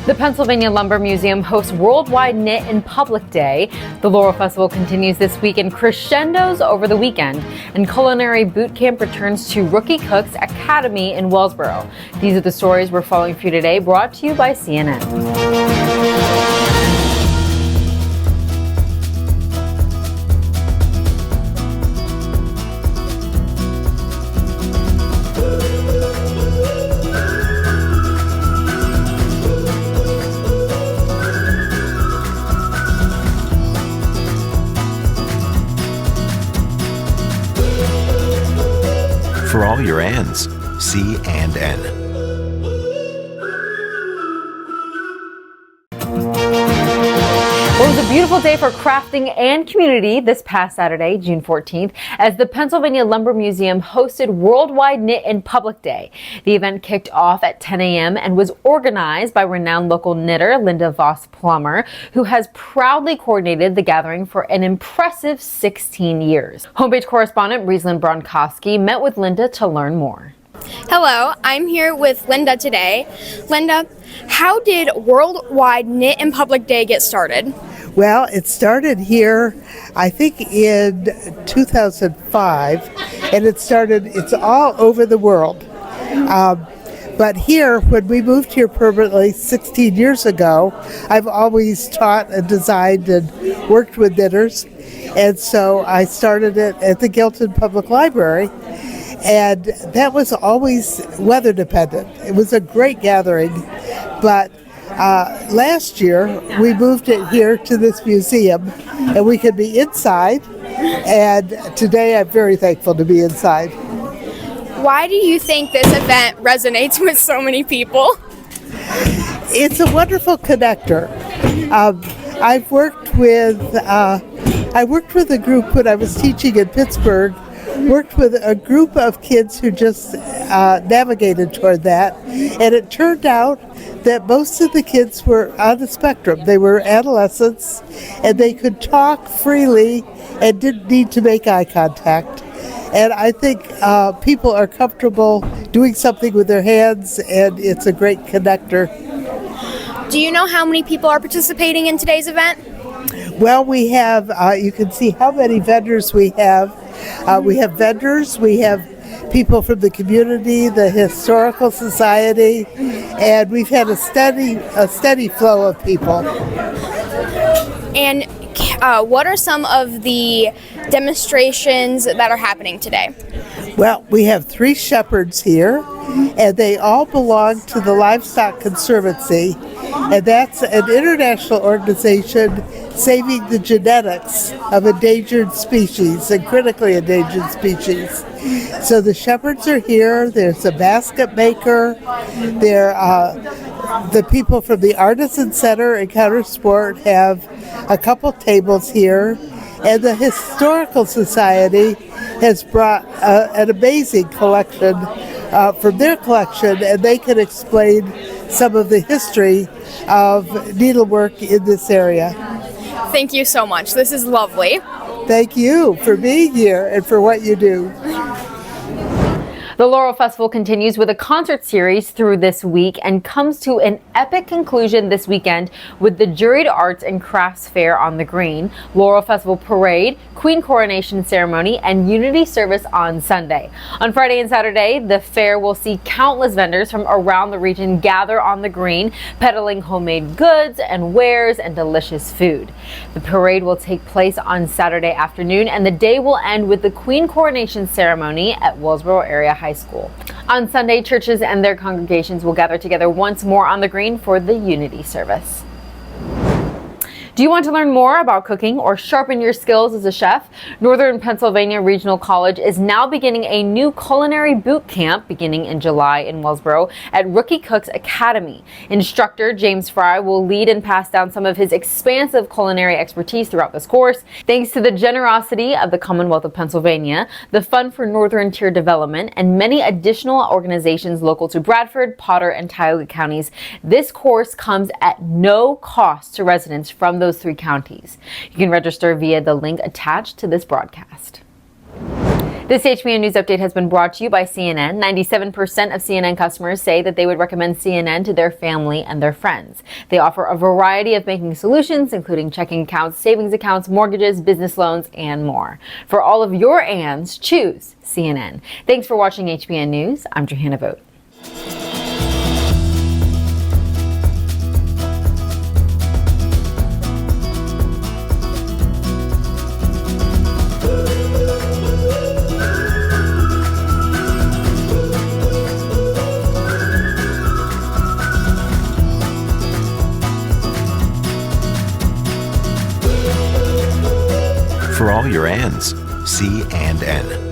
The Pennsylvania Lumber Museum hosts Worldwide Knit in Public Day. The Laurel Festival continues this week in crescendos over the weekend. And Culinary Boot Camp returns to Rookie Cooks Academy in Wellsboro. These are the stories we're following for you today, brought to you by CNN. For all your N's, C&N. Well, it was a beautiful day for crafting and community this past Saturday, June 14th, as the Pennsylvania Lumber Museum hosted Worldwide Knit in Public Day. The event kicked off at 10 a.m. and was organized by renowned local knitter Linda Voss-Plummer, who has proudly coordinated the gathering for an impressive 16 years. Homepage correspondent Rieslyn Bronkowski met with Linda to learn more. Hello, I'm here with Linda today. Linda, how did Worldwide Knit in Public Day get started? Well, it started here, I think in 2005, and it's all over the world. But here, when we moved here permanently 16 years ago, I've always taught and designed and worked with knitters. And so I started it at the Gilton Public Library. And that was always weather dependent. It was a great gathering, but last year we moved it here to this museum and we could be inside, and today I'm very thankful to be inside. Why do you think this event resonates with so many people? It's a wonderful connector. I worked with a group when I was teaching in Pittsburgh, worked with a group of kids who just navigated toward that, and it turned out that most of the kids were on the spectrum. They were adolescents, and they could talk freely and didn't need to make eye contact. And I think people are comfortable doing something with their hands, and it's a great connector. Do you know how many people are participating in today's event? Well, we have, you can see how many vendors we have. We have vendors, we have people from the community, the Historical Society, and we've had a steady flow of people. And what are some of the demonstrations that are happening today? Well, we have 3 shepherds here, and they all belong to the Livestock Conservancy, and that's an international organization saving the genetics of endangered species and critically endangered species. So the shepherds are here. There's a basket maker. There, the people from the Artisan Center and Counter Sport have a couple tables here, and the Historical Society has brought an amazing collection from their collection, and they can explain some of the history of needlework in this area. Thank you so much. This is lovely. Thank you for being here and for what you do. The Laurel Festival continues with a concert series through this week and comes to an epic conclusion this weekend with the Juried Arts and Crafts Fair on the Green, Laurel Festival Parade, Queen Coronation Ceremony, and Unity Service on Sunday. On Friday and Saturday, the fair will see countless vendors from around the region gather on the Green, peddling homemade goods and wares and delicious food. The parade will take place on Saturday afternoon, and the day will end with the Queen Coronation Ceremony at Wellsboro Area High School. On Sunday, churches and their congregations will gather together once more on the Green for the Unity Service. Do you want to learn more about cooking or sharpen your skills as a chef? Northern Pennsylvania Regional College is now beginning a new culinary boot camp beginning in July in Wellsboro at Rookie Cooks Academy. Instructor James Fry will lead and pass down some of his expansive culinary expertise throughout this course. Thanks to the generosity of the Commonwealth of Pennsylvania, the Fund for Northern Tier Development, and many additional organizations local to Bradford, Potter, and Tioga counties, this course comes at no cost to residents from those 3 counties. You can register via the link attached to this broadcast. This HPN News Update has been brought to you by CNN. 97% of CNN customers say that they would recommend CNN to their family and their friends. They offer a variety of banking solutions, including checking accounts, savings accounts, mortgages, business loans, and more. For all of your ands, choose CNN. Thanks for watching HPN News. I'm Johanna Vogt. For all your ands, C&N.